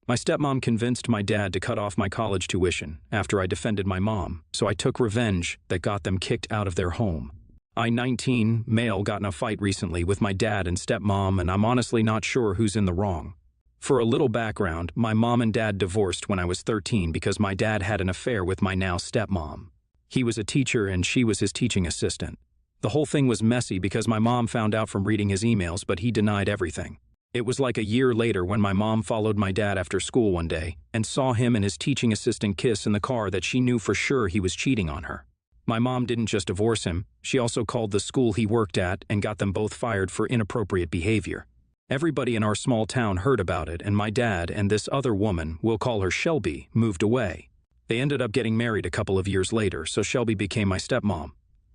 My stepmom convinced my dad to cut off my college tuition after I defended my mom, so I took revenge that got them kicked out of their home. I, 19, male, got in a fight recently with my dad and stepmom, and I'm honestly not sure who's in the wrong. For a little background, my mom and dad divorced when I was 13 because my dad had an affair with my now stepmom. He was a teacher and she was his teaching assistant. The whole thing was messy because my mom found out from reading his emails, but he denied everything. It was like a year later when my mom followed my dad after school one day and saw him and his teaching assistant kiss in the car that she knew for sure he was cheating on her. My mom didn't just divorce him, she also called the school he worked at and got them both fired for inappropriate behavior. Everybody in our small town heard about it, and my dad and this other woman, we'll call her Shelby, moved away. They ended up getting married a couple of years later, so Shelby became my stepmom.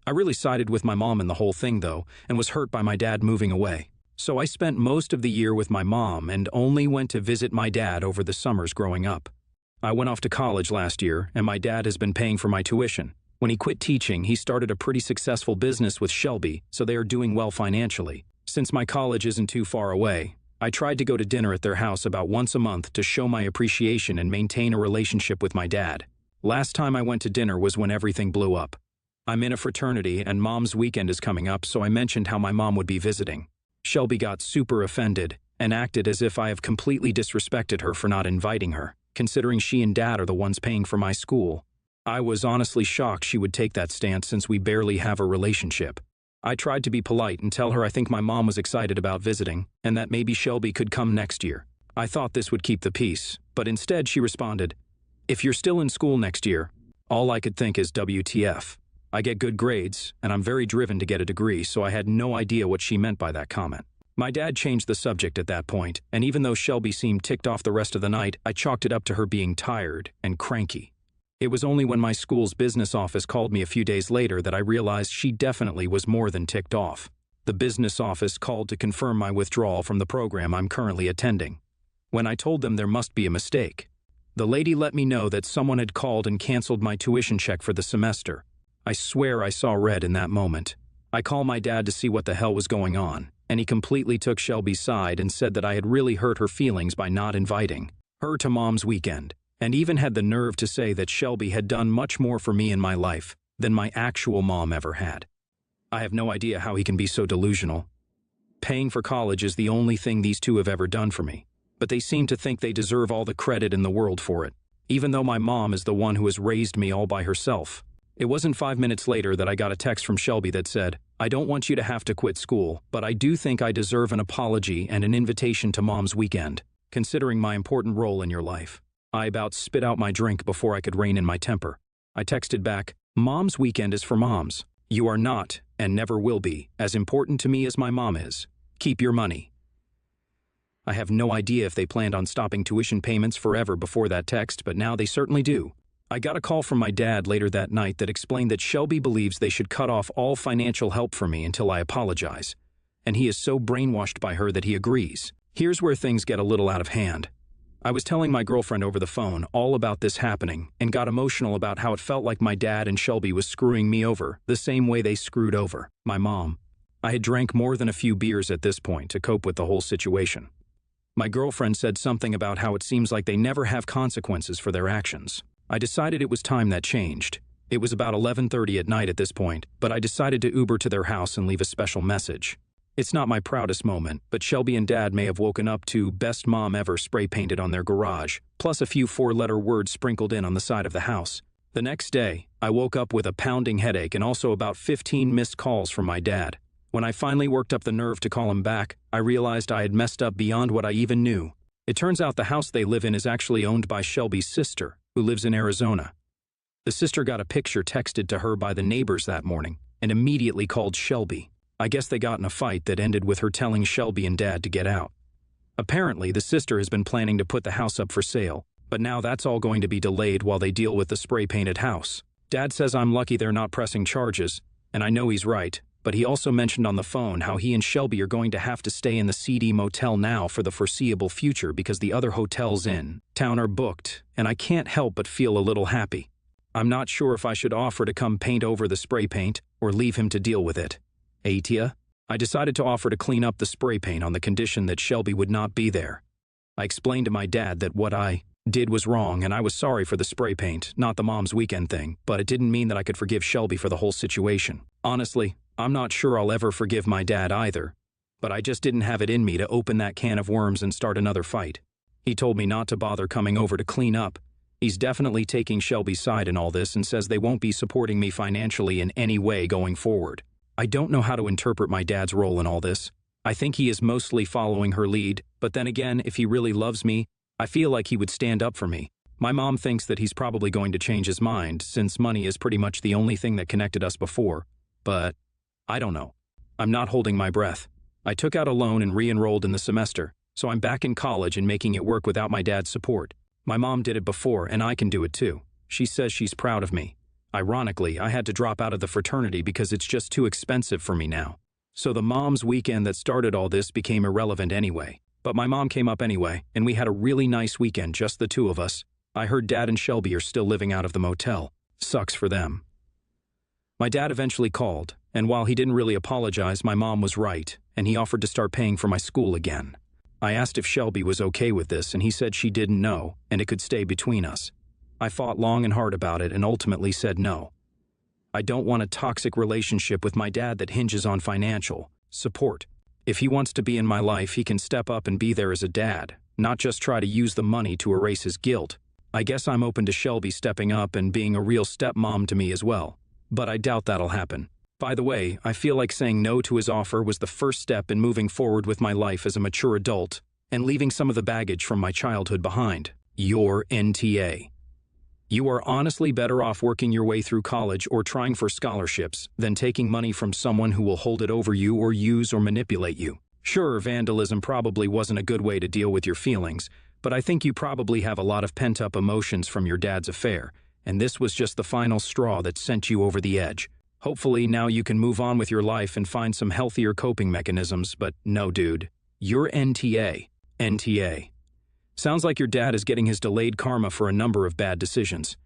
I really sided with my mom in the whole thing though, and was hurt by my dad moving away. So I spent most of the year with my mom and only went to visit my dad over the summers growing up. I went off to college last year, and my dad has been paying for my tuition. When he quit teaching, he started a pretty successful business with Shelby, so they are doing well financially. Since my college isn't too far away, I tried to go to dinner at their house about once a month to show my appreciation and maintain a relationship with my dad. Last time I went to dinner was when everything blew up. I'm in a fraternity and Mom's weekend is coming up, so I mentioned how my mom would be visiting. Shelby got super offended and acted as if I have completely disrespected her for not inviting her, considering she and Dad are the ones paying for my school. I was honestly shocked she would take that stance since we barely have a relationship. I tried to be polite and tell her I think my mom was excited about visiting and that maybe Shelby could come next year. I thought this would keep the peace, but instead she responded, "If you're still in school next year." All I could think is WTF. I get good grades, and I'm very driven to get a degree, so I had no idea what she meant by that comment. My dad changed the subject at that point, and even though Shelby seemed ticked off the rest of the night, I chalked it up to her being tired and cranky. It was only when my school's business office called me a few days later that I realized she definitely was more than ticked off. The business office called to confirm my withdrawal from the program I'm currently attending. When I told them there must be a mistake, the lady let me know that someone had called and canceled my tuition check for the semester. I swear I saw red in that moment. I called my dad to see what the hell was going on, and he completely took Shelby's side and said that I had really hurt her feelings by not inviting her to Mom's weekend, and even had the nerve to say that Shelby had done much more for me in my life than my actual mom ever had. I have no idea how he can be so delusional. Paying for college is the only thing these two have ever done for me, but they seem to think they deserve all the credit in the world for it, even though my mom is the one who has raised me all by herself. It wasn't 5 minutes later that I got a text from Shelby that said, "I don't want you to have to quit school, but I do think I deserve an apology and an invitation to Mom's weekend, considering my important role in your life." I about spit out my drink before I could rein in my temper. I texted back, "Mom's weekend is for moms. You are not, and never will be, as important to me as my mom is. Keep your money." I have no idea if they planned on stopping tuition payments forever before that text, but now they certainly do. I got a call from my dad later that night that explained that Shelby believes they should cut off all financial help for me until I apologize, and he is so brainwashed by her that he agrees. Here's where things get a little out of hand. I was telling my girlfriend over the phone all about this happening and got emotional about how it felt like my dad and Shelby was screwing me over the same way they screwed over my mom. I had drank more than a few beers at this point to cope with the whole situation. My girlfriend said something about how it seems like they never have consequences for their actions. I decided it was time that changed. It was about 11:30 at night at this point, but I decided to Uber to their house and leave a special message. It's not my proudest moment, but Shelby and Dad may have woken up to "Best Mom Ever" spray painted on their garage, plus a few four-letter words sprinkled in on the side of the house. The next day, I woke up with a pounding headache and also about 15 missed calls from my dad. When I finally worked up the nerve to call him back, I realized I had messed up beyond what I even knew. It turns out the house they live in is actually owned by Shelby's sister, who lives in Arizona. The sister got a picture texted to her by the neighbors that morning and immediately called Shelby. I guess they got in a fight that ended with her telling Shelby and Dad to get out. Apparently, the sister has been planning to put the house up for sale, but now that's all going to be delayed while they deal with the spray-painted house. Dad says I'm lucky they're not pressing charges, and I know he's right, but he also mentioned on the phone how he and Shelby are going to have to stay in the CD motel now for the foreseeable future because the other hotels in town are booked, and I can't help but feel a little happy. I'm not sure if I should offer to come paint over the spray paint or leave him to deal with it. Atia? I decided to offer to clean up the spray paint on the condition that Shelby would not be there. I explained to my dad that what I did was wrong and I was sorry for the spray paint, not the mom's weekend thing, but it didn't mean that I could forgive Shelby for the whole situation. Honestly, I'm not sure I'll ever forgive my dad either, but I just didn't have it in me to open that can of worms and start another fight. He told me not to bother coming over to clean up. He's definitely taking Shelby's side in all this and says they won't be supporting me financially in any way going forward. I don't know how to interpret my dad's role in all this. I think he is mostly following her lead, but then again, if he really loves me, I feel like he would stand up for me. My mom thinks that he's probably going to change his mind, since money is pretty much the only thing that connected us before, but I don't know. I'm not holding my breath. I took out a loan and re-enrolled in the semester, so I'm back in college and making it work without my dad's support. My mom did it before, and I can do it too. She says she's proud of me. Ironically, I had to drop out of the fraternity because it's just too expensive for me now. So the mom's weekend that started all this became irrelevant anyway. But my mom came up anyway, and we had a really nice weekend, just the two of us. I heard Dad and Shelby are still living out of the motel. Sucks for them. My dad eventually called, and while he didn't really apologize, my mom was right, and he offered to start paying for my school again. I asked if Shelby was okay with this, and he said she didn't know, and it could stay between us. I fought long and hard about it and ultimately said no. I don't want a toxic relationship with my dad that hinges on financial support. If he wants to be in my life, he can step up and be there as a dad, not just try to use the money to erase his guilt. I guess I'm open to Shelby stepping up and being a real stepmom to me as well, but I doubt that'll happen. By the way, I feel like saying no to his offer was the first step in moving forward with my life as a mature adult and leaving some of the baggage from my childhood behind. Your NTA. You are honestly better off working your way through college or trying for scholarships than taking money from someone who will hold it over you or use or manipulate you. Sure, vandalism probably wasn't a good way to deal with your feelings, but I think you probably have a lot of pent-up emotions from your dad's affair, and this was just the final straw that sent you over the edge. Hopefully now you can move on with your life and find some healthier coping mechanisms, but no, dude. You're NTA. NTA. Sounds like your dad is getting his delayed karma for a number of bad decisions.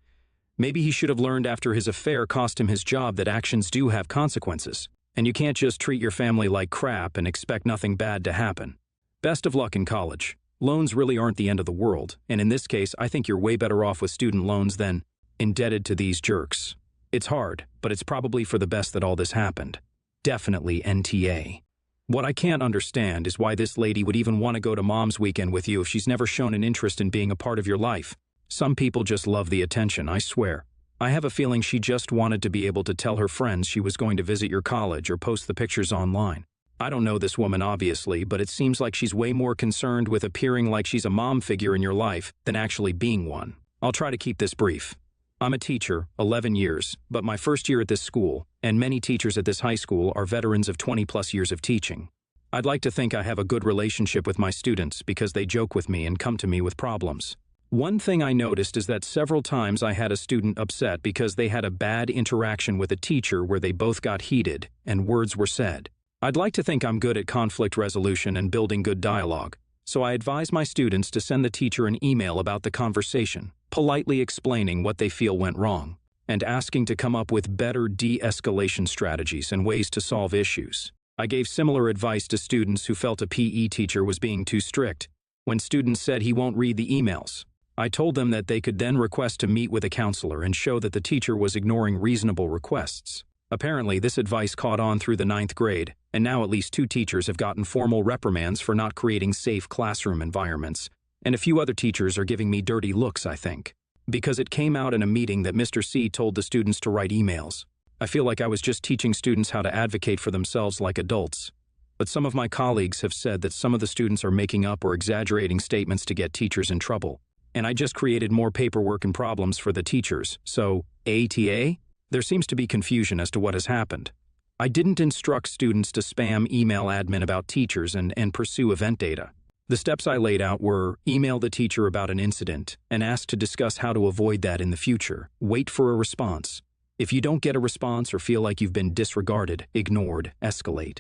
Maybe he should have learned after his affair cost him his job that actions do have consequences, and you can't just treat your family like crap and expect nothing bad to happen. Best of luck in college. Loans really aren't the end of the world, and in this case, I think you're way better off with student loans than indebted to these jerks. It's hard, but it's probably for the best that all this happened. Definitely NTA. What I can't understand is why this lady would even want to go to mom's weekend with you if she's never shown an interest in being a part of your life. Some people just love the attention, I swear. I have a feeling she just wanted to be able to tell her friends she was going to visit your college or post the pictures online. I don't know this woman obviously, but it seems like she's way more concerned with appearing like she's a mom figure in your life than actually being one. I'll try to keep this brief. I'm a teacher, 11 years, but my first year at this school, and many teachers at this high school are veterans of 20+ years of teaching. I'd like to think I have a good relationship with my students because they joke with me and come to me with problems. One thing I noticed is that several times I had a student upset because they had a bad interaction with a teacher where they both got heated and words were said. I'd like to think I'm good at conflict resolution and building good dialogue, so I advise my students to send the teacher an email about the conversation, politely explaining what they feel went wrong, and asking to come up with better de-escalation strategies and ways to solve issues. I gave similar advice to students who felt a PE teacher was being too strict. When students said he won't read the emails, I told them that they could then request to meet with a counselor and show that the teacher was ignoring reasonable requests. Apparently, this advice caught on through the 9th grade, and now at least 2 teachers have gotten formal reprimands for not creating safe classroom environments, and a few other teachers are giving me dirty looks, I think. Because it came out in a meeting that Mr. C told the students to write emails. I feel like I was just teaching students how to advocate for themselves like adults. But some of my colleagues have said that some of the students are making up or exaggerating statements to get teachers in trouble. And I just created more paperwork and problems for the teachers, so ATA? There seems to be confusion as to what has happened. I didn't instruct students to spam email admin about teachers and pursue event data. The steps I laid out were email the teacher about an incident and ask to discuss how to avoid that in the future. Wait for a response. If you don't get a response or feel like you've been disregarded, ignored, escalate.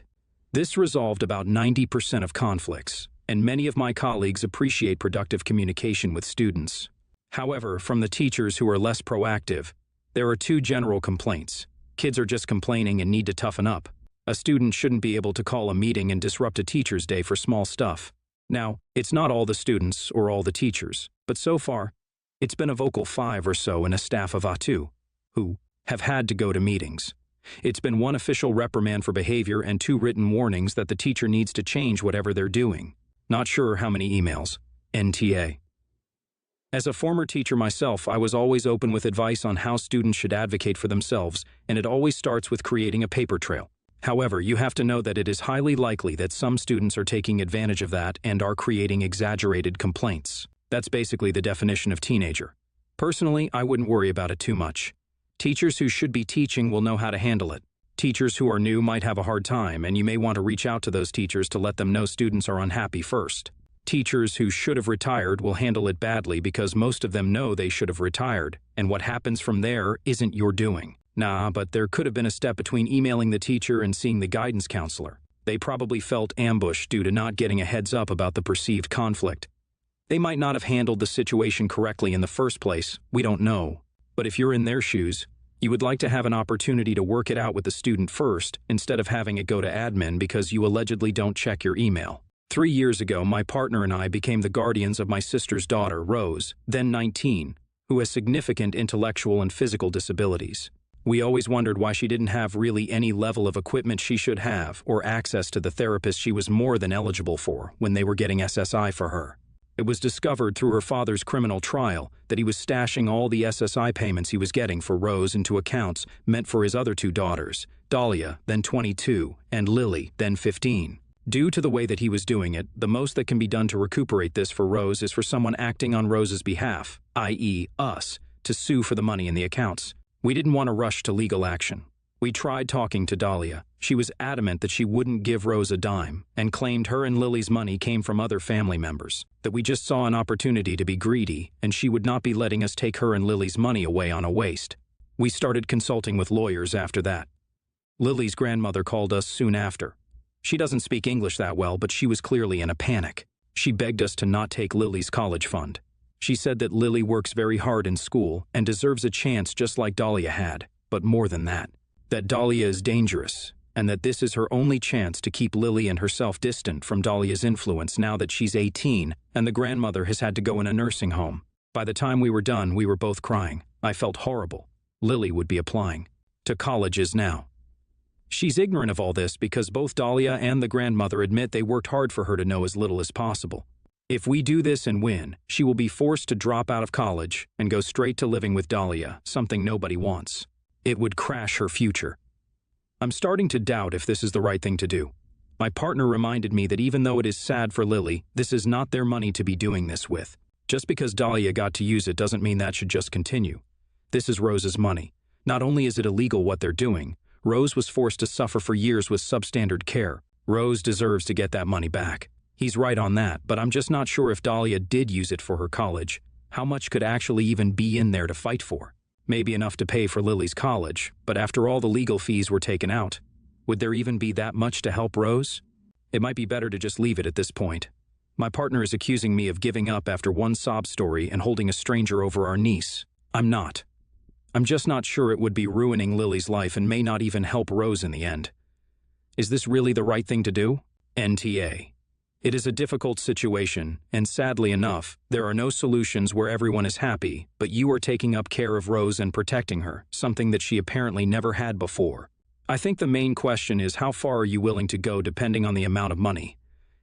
This resolved about 90% of conflicts, and many of my colleagues appreciate productive communication with students. However, from the teachers who are less proactive, there are 2 general complaints. Kids are just complaining and need to toughen up. A student shouldn't be able to call a meeting and disrupt a teacher's day for small stuff. Now, it's not all the students or all the teachers, but so far, it's been a vocal 5 or so in a staff of A2, who have had to go to meetings. It's been 1 official reprimand for behavior and 2 written warnings that the teacher needs to change whatever they're doing. Not sure how many emails. NTA. As a former teacher myself, I was always open with advice on how students should advocate for themselves, and it always starts with creating a paper trail. However, you have to know that it is highly likely that some students are taking advantage of that and are creating exaggerated complaints. That's basically the definition of teenager. Personally, I wouldn't worry about it too much. Teachers who should be teaching will know how to handle it. Teachers who are new might have a hard time, and you may want to reach out to those teachers to let them know students are unhappy first. Teachers who should have retired will handle it badly because most of them know they should have retired, and what happens from there isn't your doing. Nah, but there could have been a step between emailing the teacher and seeing the guidance counselor. They probably felt ambushed due to not getting a heads up about the perceived conflict. They might not have handled the situation correctly in the first place, we don't know. But if you're in their shoes, you would like to have an opportunity to work it out with the student first, instead of having it go to admin because you allegedly don't check your email. 3 years ago, my partner and I became the guardians of my sister's daughter, Rose, then 19, who has significant intellectual and physical disabilities. We always wondered why she didn't have really any level of equipment she should have or access to the therapist she was more than eligible for when they were getting SSI for her. It was discovered through her father's criminal trial that he was stashing all the SSI payments he was getting for Rose into accounts meant for his other 2 daughters, Dahlia, then 22, and Lily, then 15. Due to the way that he was doing it, the most that can be done to recuperate this for Rose is for someone acting on Rose's behalf, i.e. us, to sue for the money in the accounts. We didn't want to rush to legal action. We tried talking to Dahlia. She was adamant that she wouldn't give Rose a dime and claimed her and Lily's money came from other family members, that we just saw an opportunity to be greedy and she would not be letting us take her and Lily's money away on a waste. We started consulting with lawyers after that. Lily's grandmother called us soon after. She doesn't speak English that well, but she was clearly in a panic. She begged us to not take Lily's college fund. She said that Lily works very hard in school and deserves a chance just like Dahlia had, but more than that Dahlia is dangerous, and that this is her only chance to keep Lily and herself distant from Dahlia's influence now that she's 18 and the grandmother has had to go in a nursing home. By the time we were done, we were both crying. I felt horrible. Lily would be applying to colleges now. She's ignorant of all this because both Dahlia and the grandmother admit they worked hard for her to know as little as possible. If we do this and win, she will be forced to drop out of college and go straight to living with Dahlia, something nobody wants. It would crash her future. I'm starting to doubt if this is the right thing to do. My partner reminded me that even though it is sad for Lily, this is not their money to be doing this with. Just because Dahlia got to use it doesn't mean that should just continue. This is Rose's money. Not only is it illegal what they're doing, Rose was forced to suffer for years with substandard care. Rose deserves to get that money back. He's right on that, but I'm just not sure if Dahlia did use it for her college. How much could actually even be in there to fight for? Maybe enough to pay for Lily's college, but after all the legal fees were taken out, would there even be that much to help Rose? It might be better to just leave it at this point. My partner is accusing me of giving up after one sob story and holding a stranger over our niece. I'm not. I'm just not sure it would be ruining Lily's life and may not even help Rose in the end. Is this really the right thing to do? NTA. It is a difficult situation, and sadly enough, there are no solutions where everyone is happy, but you are taking up care of Rose and protecting her, something that she apparently never had before. I think the main question is how far are you willing to go depending on the amount of money?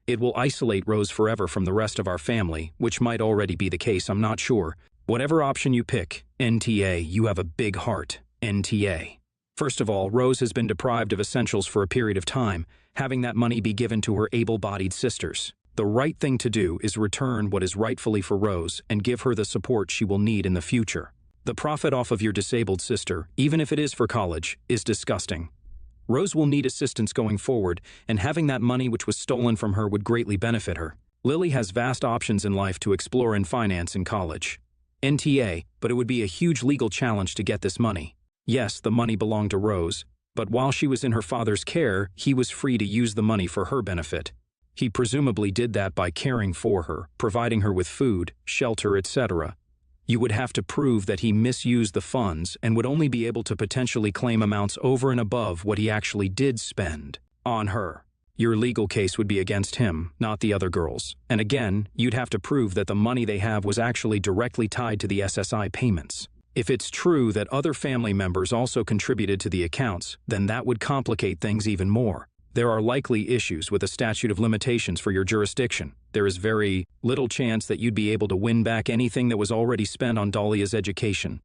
It will isolate Rose forever from the rest of our family, which might already be the case, I'm not sure. Whatever option you pick, NTA, you have a big heart, NTA. First of all, Rose has been deprived of essentials for a period of time, having that money be given to her able-bodied sisters. The right thing to do is return what is rightfully for Rose and give her the support she will need in the future. The profit off of your disabled sister, even if it is for college, is disgusting. Rose will need assistance going forward, and having that money which was stolen from her would greatly benefit her. Lily has vast options in life to explore and finance in college. NTA, but it would be a huge legal challenge to get this money. Yes, the money belonged to Rose, but while she was in her father's care, he was free to use the money for her benefit. He presumably did that by caring for her, providing her with food, shelter, etc. You would have to prove that he misused the funds and would only be able to potentially claim amounts over and above what he actually did spend on her. Your legal case would be against him, not the other girls. And again, you'd have to prove that the money they have was actually directly tied to the SSI payments. If it's true that other family members also contributed to the accounts, then that would complicate things even more. There are likely issues with a statute of limitations for your jurisdiction. There is very little chance that you'd be able to win back anything that was already spent on Dahlia's education.